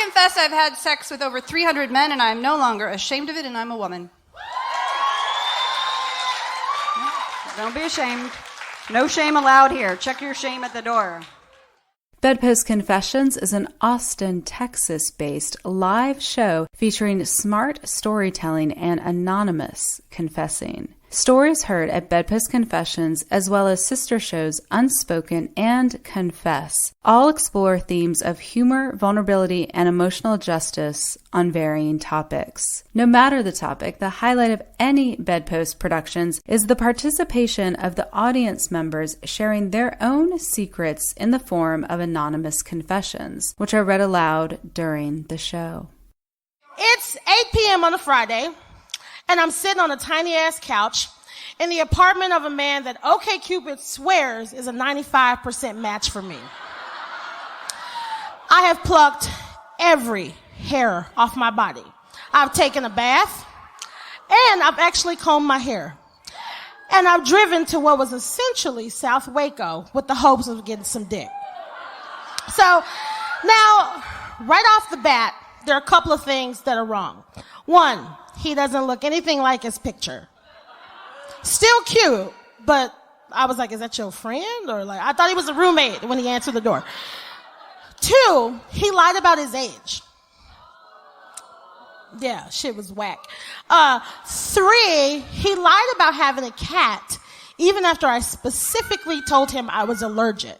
confess I've had sex with over 300 men, and I'm no longer ashamed of it, and I'm a woman. Don't be ashamed. No shame allowed here. Check your shame at the door. BedPost Confessions is an Austin, Texas-based live show featuring smart storytelling and anonymous confessing. Stories heard at BedPost Confessions, as well as sister shows Unspoken and Confess, all explore themes of humor, vulnerability, and emotional justice on varying topics. No matter the topic, the highlight of any BedPost productions is the participation of the audience members sharing their own secrets in the form of anonymous confessions, which are read aloud during the show. It's 8 p.m. on a Friday, and I'm sitting on a tiny-ass couch in the apartment of a man that OkCupid swears is a 95% match for me. I have plucked every hair off my body. I've taken a bath, and I've actually combed my hair. And I've driven to what was essentially South Waco with the hopes of getting some dick. So now, right off the bat, there are a couple of things that are wrong. One, he doesn't look anything like his picture. Still cute, but I was like, is that your friend? Or like, I thought he was a roommate when he answered the door. Two, he lied about his age. Yeah, shit was whack. Three, he lied about having a cat, even after I specifically told him I was allergic.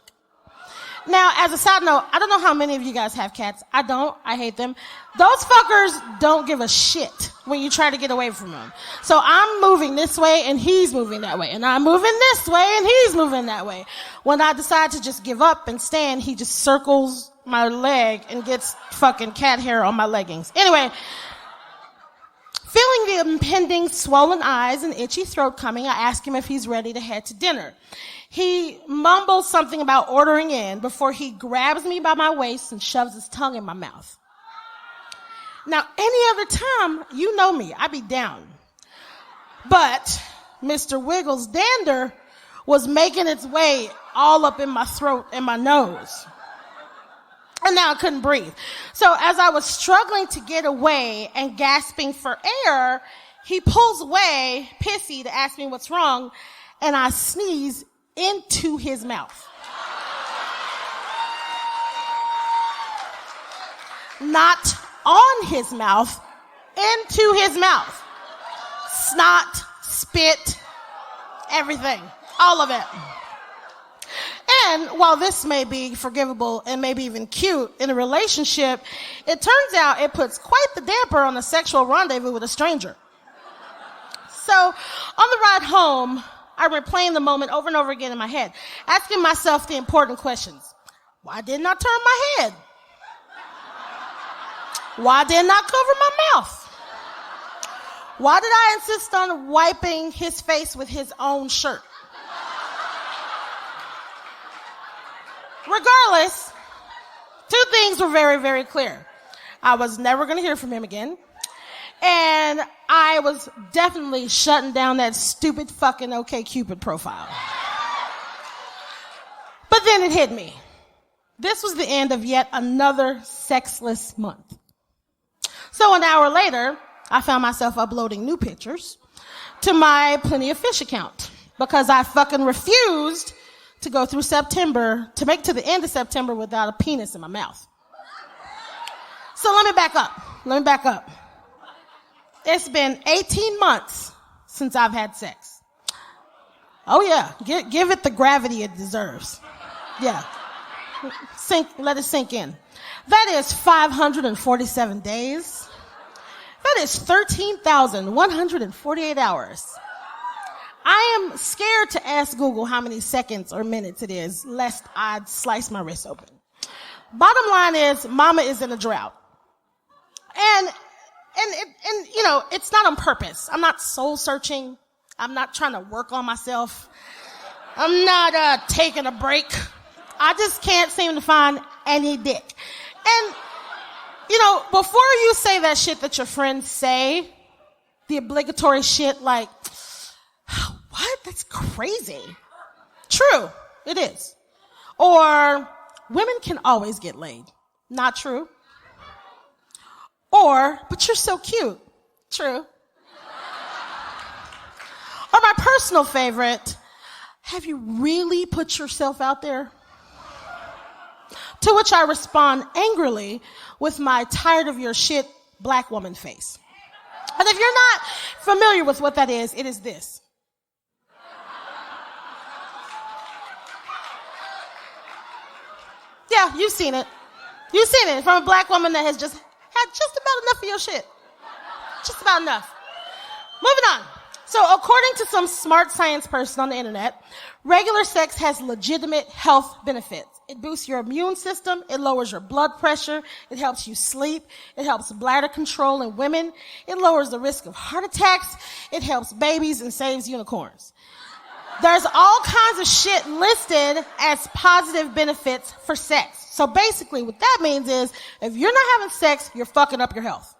Now, as a side note, I don't know how many of you guys have cats. I don't. I hate them. Those fuckers don't give a shit when you try to get away from them. So I'm moving this way and he's moving that way. And I'm moving this way and he's moving that way. When I decide to just give up and stand, he just circles my leg and gets fucking cat hair on my leggings. Anyway, feeling the impending swollen eyes and itchy throat coming, I ask him if he's ready to head to dinner. He mumbles something about ordering in before he grabs me by my waist and shoves his tongue in my mouth. Now, any other time, you know me, I'd be down. But Mr. Wiggles' dander was making its way all up in my throat and my nose. And now I couldn't breathe. So as I was struggling to get away and gasping for air, he pulls away, pissy, to ask me what's wrong, and I sneeze into his mouth. Not on his mouth, into his mouth. Snot, spit, everything. All of it. And while this may be forgivable and maybe even cute in a relationship, it turns out it puts quite the damper on a sexual rendezvous with a stranger. So on the ride home, I'm replaying the moment over and over again in my head, asking myself the important questions. Why didn't I turn my head? Why didn't I cover my mouth? Why did I insist on wiping his face with his own shirt? Regardless, two things were very, very clear. I was never going to hear from him again. And I was definitely shutting down that stupid fucking OkCupid profile. But then it hit me. This was the end of yet another Sexless Month. So an hour later, I found myself uploading new pictures to my Plenty of Fish account because I fucking refused to go through September, to make to the end of September without a penis in my mouth. So let me back up. It's been 18 months since I've had sex. Oh yeah, give it the gravity it deserves. Yeah. Let it sink in. That is 547 days. That is 13,148 hours. I am scared to ask Google how many seconds or minutes it is, lest I'd slice my wrist open. Bottom line is, mama is in a drought. And you know, it's not on purpose. I'm not soul searching. I'm not trying to work on myself. I'm not taking a break. I just can't seem to find any dick. And, you know, before you say that shit that your friends say, the obligatory shit like, what? That's crazy. True, it is. Or, women can always get laid. Not true. Or, but you're so cute. True. Or my personal favorite, have you really put yourself out there? To which I respond angrily with my tired of your shit black woman face. And if you're not familiar with what that is, it is this. Yeah, you've seen it. You've seen it from a black woman that has just had just about enough of your shit. Just about enough. Moving on. So according to some smart science person on the internet, regular sex has legitimate health benefits. It boosts your immune system. It lowers your blood pressure. It helps you sleep. It helps bladder control in women. It lowers the risk of heart attacks. It helps babies and saves unicorns. There's all kinds of shit listed as positive benefits for sex. So basically what that means is if you're not having sex, you're fucking up your health.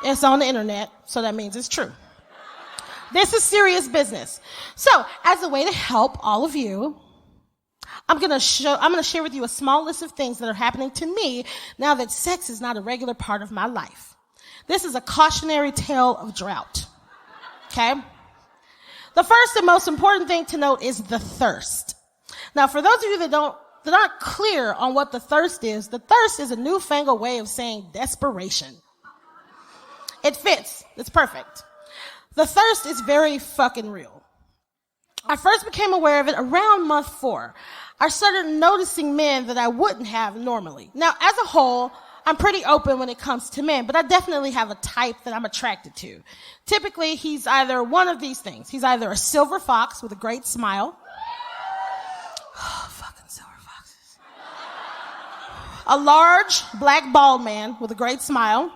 It's on the internet, so that means it's true. This is serious business. So, as a way to help all of you, I'm going to share with you a small list of things that are happening to me now that sex is not a regular part of my life. This is a cautionary tale of drought. Okay? The first and most important thing to note is the thirst. Now, for those of you that aren't clear on what the thirst is a newfangled way of saying desperation. It fits. It's perfect. The thirst is very fucking real. I first became aware of it around month 4. I started noticing men that I wouldn't have normally. Now, as a whole, I'm pretty open when it comes to men, but I definitely have a type that I'm attracted to. Typically, he's either one of these things. He's either a silver fox with a great smile. Oh, fucking silver foxes. A large, black, bald man with a great smile.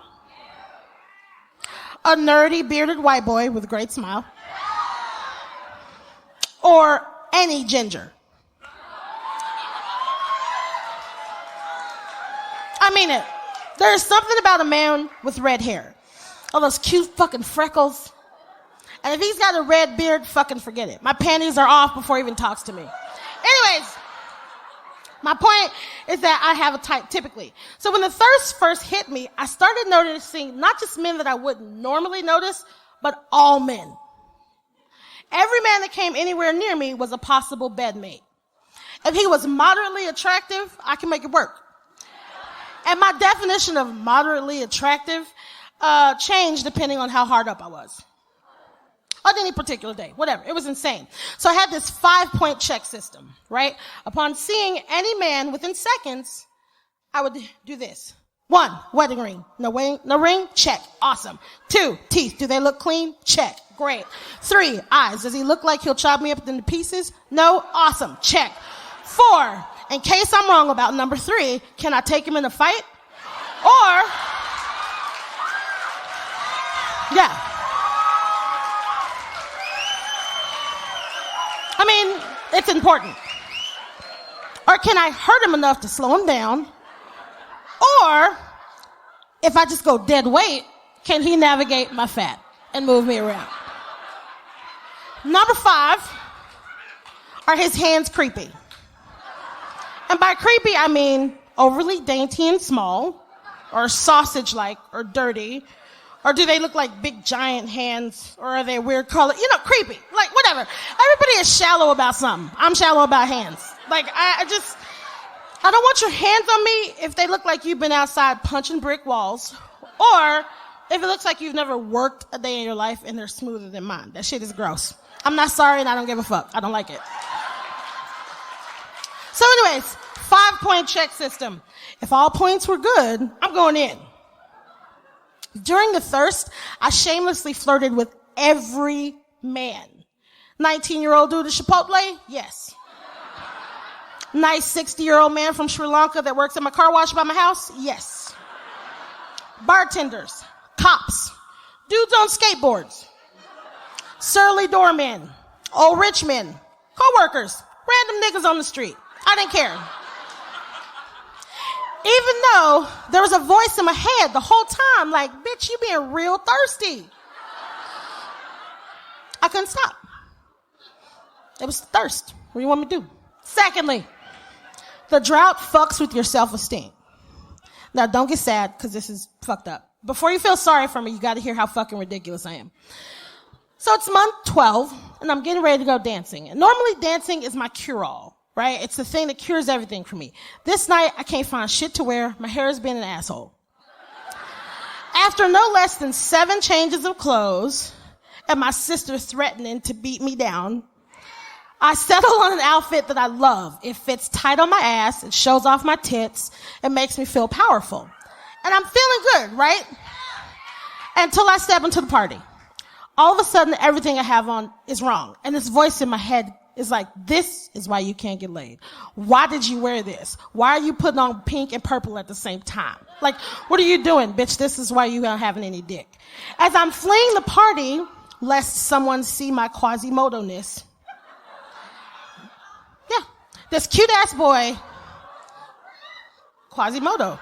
A nerdy, bearded white boy with a great smile. Or any ginger. I mean it. There's something about a man with red hair. All those cute fucking freckles. And if he's got a red beard, fucking forget it. My panties are off before he even talks to me. Anyways, my point is that I have a type typically. So when the thirst first hit me, I started noticing not just men that I wouldn't normally notice, but all men. Every man that came anywhere near me was a possible bedmate. If he was moderately attractive, I can make it work. And my definition of moderately attractive changed depending on how hard up I was. On any particular day, whatever. It was insane. So I had this 5-point check system, right? Upon seeing any man within seconds, I would do this. 1, wedding ring. No ring? Check. Awesome. 2, teeth. Do they look clean? Check. Great. 3, eyes. Does he look like he'll chop me up into pieces? No? Awesome. Check. 4, in case I'm wrong about number 3, can I take him in a fight? Or, yeah. I mean, it's important. Or can I hurt him enough to slow him down? Or, if I just go dead weight, can he navigate my fat and move me around? Number 5, are his hands creepy? And by creepy, I mean overly dainty and small, or sausage-like, or dirty, or do they look like big giant hands, or are they weird color? You know, creepy, like whatever. Everybody is shallow about something. I'm shallow about hands. Like I don't want your hands on me if they look like you've been outside punching brick walls, or if it looks like you've never worked a day in your life and they're smoother than mine. That shit is gross. I'm not sorry and I don't give a fuck. I don't like it. So anyways, 5-point check system. If all points were good, I'm going in. During the thirst, I shamelessly flirted with every man. 19-year-old dude at Chipotle? Yes. Nice 60-year-old man from Sri Lanka that works at my car wash by my house? Yes. Bartenders, cops, dudes on skateboards, surly doormen, old rich men, co-workers, random niggas on the street. I didn't care. Even though there was a voice in my head the whole time, like, bitch, you being real thirsty. I couldn't stop. It was thirst. What do you want me to do? Secondly, the drought fucks with your self-esteem. Now, don't get sad, because this is fucked up. Before you feel sorry for me, you got to hear how fucking ridiculous I am. So it's month 12, and I'm getting ready to go dancing. And normally dancing is my cure-all, right? It's the thing that cures everything for me. This night, I can't find shit to wear. My hair has been an asshole. After no less than 7 changes of clothes, and my sister threatening to beat me down, I settle on an outfit that I love. It fits tight on my ass, it shows off my tits, it makes me feel powerful. And I'm feeling good, right? Until I step into the party. All of a sudden, everything I have on is wrong. And this voice in my head is like, this is why you can't get laid. Why did you wear this? Why are you putting on pink and purple at the same time? Like, what are you doing, bitch? This is why you aren't having any dick. As I'm fleeing the party, lest someone see my Quasimodo-ness, yeah, this cute-ass boy, Quasimodo.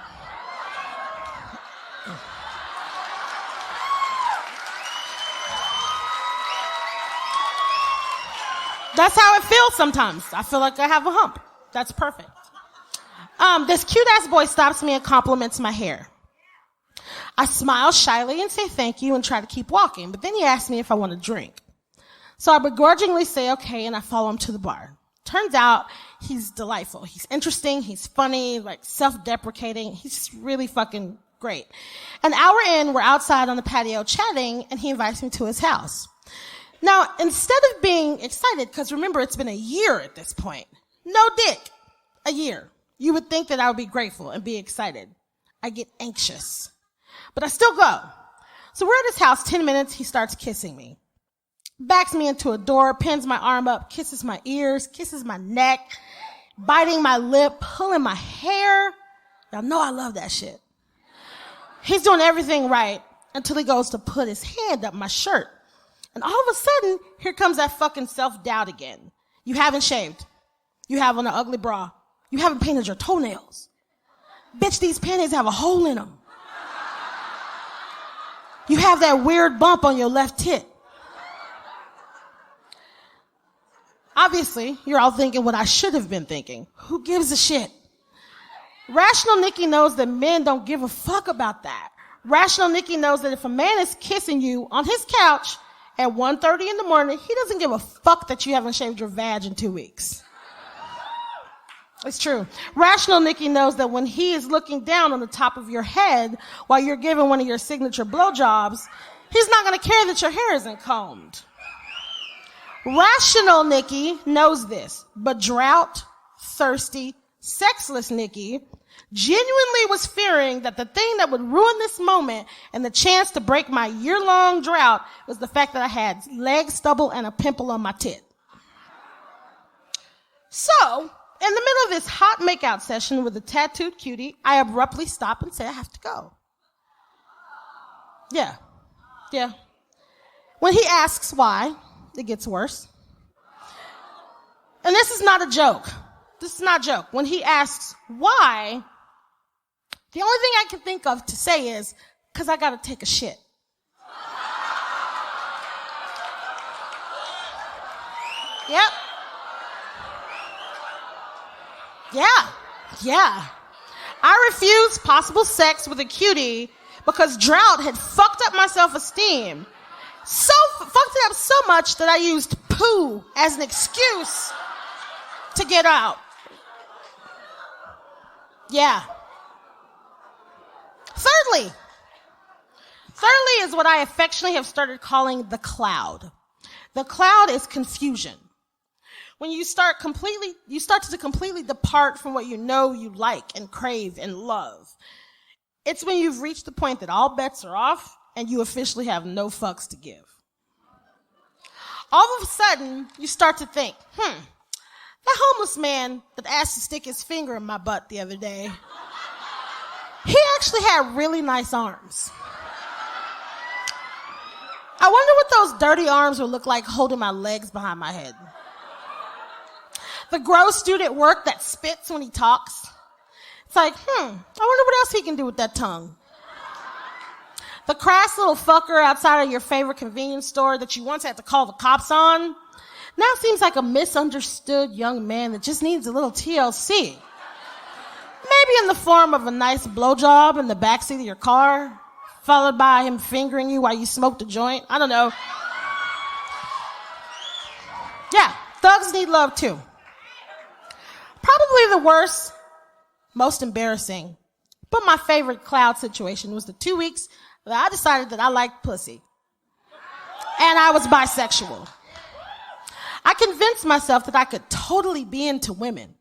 That's how it feels sometimes. I feel like I have a hump. That's perfect. This cute-ass boy stops me and compliments my hair. I smile shyly and say thank you and try to keep walking, but then he asks me if I want a drink. So I begrudgingly say okay, and I follow him to the bar. Turns out he's delightful. He's interesting. He's funny, like self-deprecating. He's really fucking great. An hour in, we're outside on the patio chatting, and he invites me to his house. Now, instead of being excited, because remember, it's been a year at this point. No dick. A year. You would think that I would be grateful and be excited. I get anxious. But I still go. So we're at his house, 10 minutes, he starts kissing me. Backs me into a door, pins my arm up, kisses my ears, kisses my neck, biting my lip, pulling my hair. Y'all know I love that shit. He's doing everything right until he goes to put his hand up my shirt. And all of a sudden, here comes that fucking self-doubt again. You haven't shaved. You have on an ugly bra. You haven't painted your toenails. Bitch, these panties have a hole in them. You have that weird bump on your left tit. Obviously, you're all thinking what I should have been thinking. Who gives a shit? Rational Nikki knows that men don't give a fuck about that. Rational Nikki knows that if a man is kissing you on his couch at 1:30 in the morning, he doesn't give a fuck that you haven't shaved your vag in 2 weeks. It's true. Rational Nikki knows that when he is looking down on the top of your head while you're giving one of your signature blowjobs, he's not going to care that your hair isn't combed. Rational Nikki knows this, but Drought, thirsty, sexless Nikki genuinely was fearing that the thing that would ruin this moment and the chance to break my year-long drought was the fact that I had leg stubble and a pimple on my tit. So, in the middle of this hot makeout session with a tattooed cutie, I abruptly stop and say I have to go. Yeah. When he asks why, it gets worse. And this is not a joke. When he asks why, the only thing I can think of to say is, 'cause I gotta take a shit. Yep. Yeah. I refused possible sex with a cutie because Drought had fucked up my self-esteem. Fucked it up so much that I used poo as an excuse to get out. Yeah. Thirdly is what I affectionately have started calling the cloud. The cloud is confusion. When you start to completely depart from what you know you like and crave and love. It's when you've reached the point that all bets are off and you officially have no fucks to give. All of a sudden, you start to think, that homeless man that asked to stick his finger in my butt the other day, he actually had really nice arms. I wonder what those dirty arms would look like holding my legs behind my head. The gross dude at work that spits when he talks. It's like, I wonder what else he can do with that tongue. The crass little fucker outside of your favorite convenience store that you once had to call the cops on now seems like a misunderstood young man that just needs a little TLC. Maybe in the form of a nice blowjob in the backseat of your car, followed by him fingering you while you smoked a joint. I don't know. Yeah, thugs need love too. Probably the worst, most embarrassing, but my favorite cloud situation was the 2 weeks that I decided that I liked pussy. And I was bisexual. I convinced myself that I could totally be into women.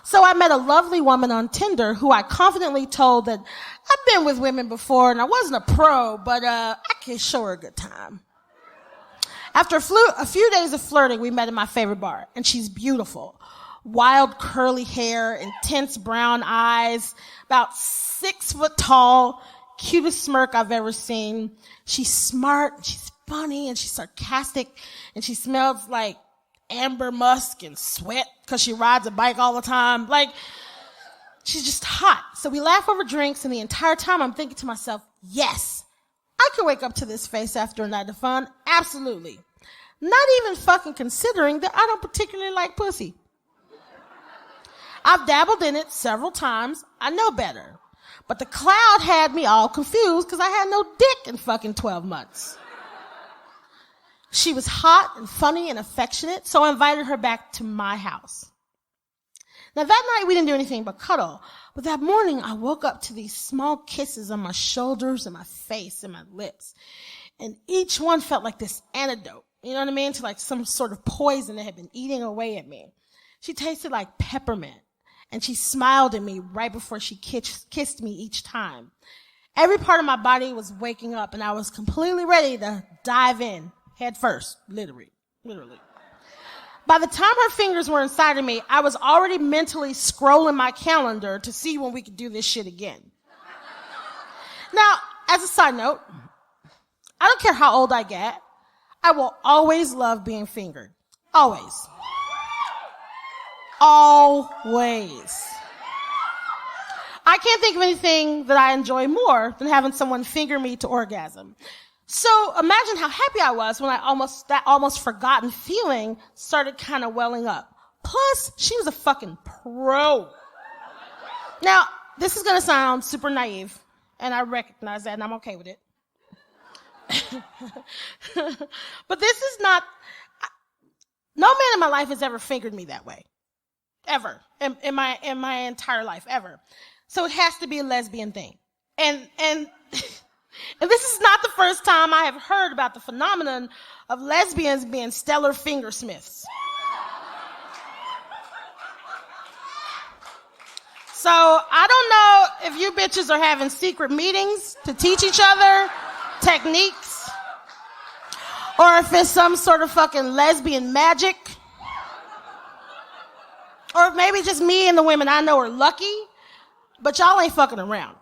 So I met a lovely woman on Tinder who I confidently told that I've been with women before and I wasn't a pro, but I could show her a good time. After a few days of flirting, we met in my favorite bar, and she's beautiful. Wild curly hair, intense brown eyes, about 6 foot tall, cutest smirk I've ever seen. She's smart, she's funny, and she's sarcastic, and she smells like amber musk and sweat because she rides a bike all the time. Like, she's just hot. So we laugh over drinks, and the entire time I'm thinking to myself, yes, I could wake up to this face after a night of fun. Absolutely. Not even fucking considering that I don't particularly like pussy. I've dabbled in it several times. I know better. But the cloud had me all confused because I had no dick in fucking 12 months. She was hot and funny and affectionate, so I invited her back to my house. Now that night we didn't do anything but cuddle, but that morning I woke up to these small kisses on my shoulders and my face and my lips. And each one felt like this antidote, you know what I mean? To like some sort of poison that had been eating away at me. She tasted like peppermint, and she smiled at me right before she kissed me each time. Every part of my body was waking up, and I was completely ready to dive in head first, literally. By the time her fingers were inside of me, I was already mentally scrolling my calendar to see when we could do this shit again. Now, as a side note, I don't care how old I get, I will always love being fingered. Always. Always. I can't think of anything that I enjoy more than having someone finger me to orgasm. So imagine how happy I was when that almost forgotten feeling started kind of welling up. Plus, she was a fucking pro. Now, this is going to sound super naive, and I recognize that, and I'm okay with it. But this is not, no man in my life has ever fingered me that way. Ever. In my entire life, ever. So it has to be a lesbian thing. And this is not the first time I have heard about the phenomenon of lesbians being stellar fingersmiths. So I don't know if you bitches are having secret meetings to teach each other techniques, or if it's some sort of fucking lesbian magic, or if maybe just me and the women I know are lucky, but y'all ain't fucking around.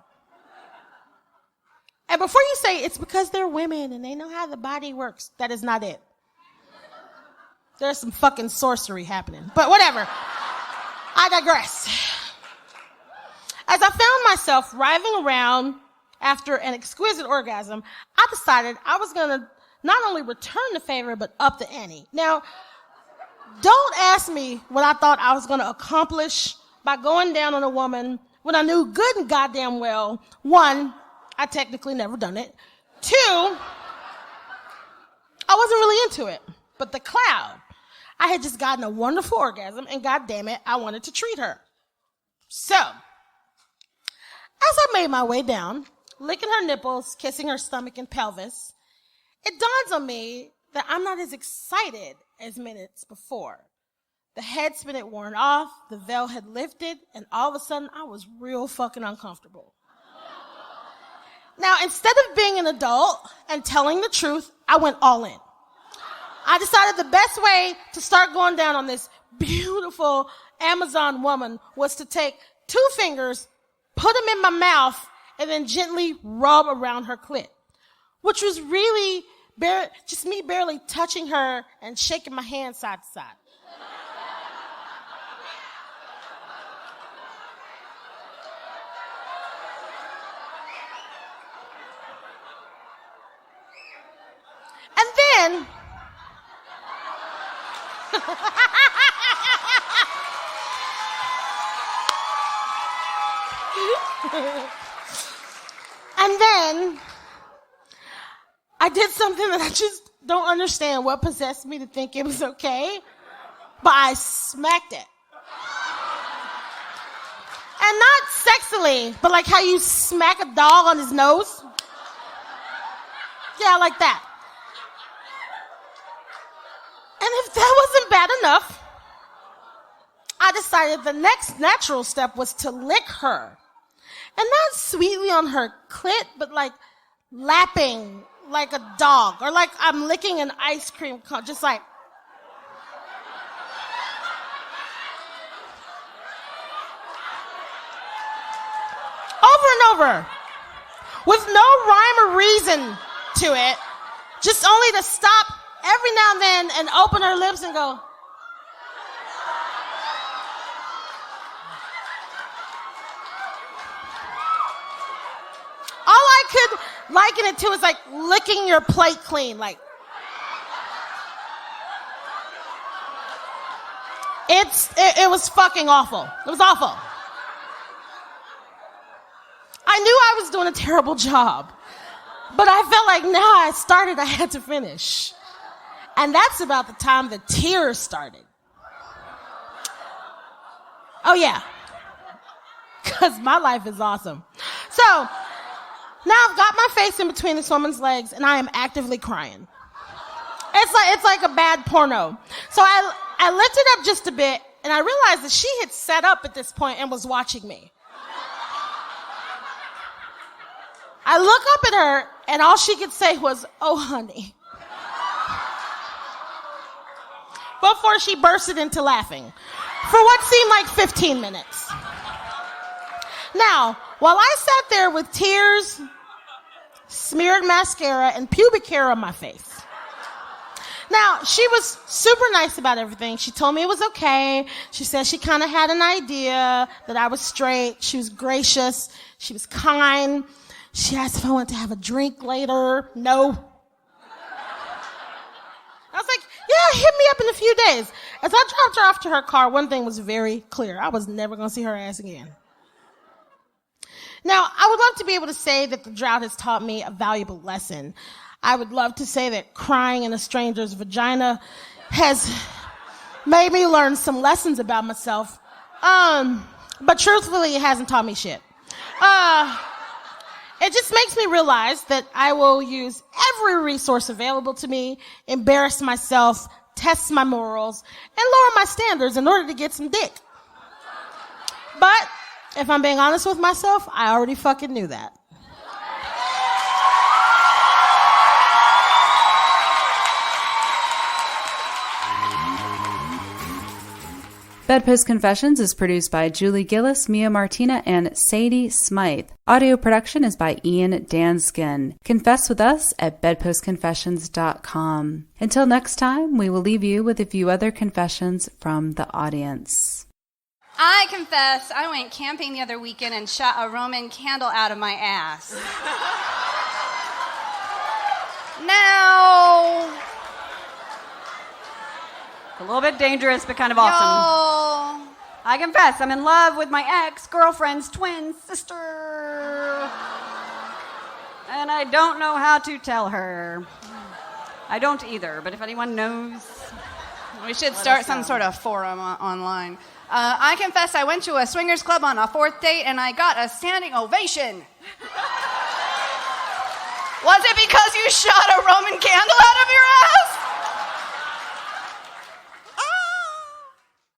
And before you say it's because they're women and they know how the body works, that is not it. There's some fucking sorcery happening. But whatever. I digress. As I found myself writhing around after an exquisite orgasm, I decided I was going to not only return the favor, but up the ante. Now, don't ask me what I thought I was going to accomplish by going down on a woman when I knew good and goddamn well, 1, I technically never done it. 2, I wasn't really into it. But the cloud, I had just gotten a wonderful orgasm, and goddamn it, I wanted to treat her. So, as I made my way down, licking her nipples, kissing her stomach and pelvis, it dawns on me that I'm not as excited as minutes before. The head spin had worn off, the veil had lifted, and all of a sudden I was real fucking uncomfortable. Now, instead of being an adult and telling the truth, I went all in. I decided the best way to start going down on this beautiful Amazon woman was to take 2 fingers, put them in my mouth, and then gently rub around her clit, which was really just me barely touching her and shaking my hand side to side. And then, And then I did something that I just don't understand what possessed me to think it was okay, but I smacked it. And not sexily, but like how you smack a dog on his nose. Yeah, like that. And if that wasn't bad enough, I decided the next natural step was to lick her. And not sweetly on her clit, but like lapping like a dog. Or like I'm licking an ice cream cone, just like. Over and over. With no rhyme or reason to it. Just only to stop every now and then and open her lips and go. All I could liken it to is like licking your plate clean. Like, it was fucking awful. It was awful. I knew I was doing a terrible job, but I felt like now I started, I had to finish. And that's about the time the tears started. Oh yeah, because my life is awesome. So now I've got my face in between this woman's legs and I am actively crying. It's like a bad porno. So I lifted up just a bit and I realized that she had set up at this point and was watching me. I look up at her, and all she could say was, "Oh, honey," before she bursted into laughing for what seemed like 15 minutes. Now, while I sat there with tears, smeared mascara, and pubic hair on my face. Now, she was super nice about everything. She told me it was okay. She said she kind of had an idea that I was straight. She was gracious. She was kind. She asked if I wanted to have a drink later. No. I was like, yeah, hit me up in a few days. As I dropped her off to her car, one thing was very clear. I was never going to see her ass again. Now, I would love to be able to say that the drought has taught me a valuable lesson. I would love to say that crying in a stranger's vagina has made me learn some lessons about myself. But truthfully, it hasn't taught me shit. It just makes me realize that I will use every resource available to me, embarrass myself, test my morals, and lower my standards in order to get some dick. But if I'm being honest with myself, I already fucking knew that. BedPost Confessions is produced by Julie Gillis, Mia Martina, and Sadie Smythe. Audio production is by Ian Danskin. Confess with us at bedpostconfessions.com. Until next time, we will leave you with a few other confessions from the audience. I confess I went camping the other weekend and shot a Roman candle out of my ass. Now... A little bit dangerous, but kind of awesome. Yo. I confess, I'm in love with my ex-girlfriend's twin sister. And I don't know how to tell her. I don't either, but if anyone knows... We should start some sort of forum online. I confess I went to a swingers club on a fourth date and I got a standing ovation. Was it because you shot a Roman candle?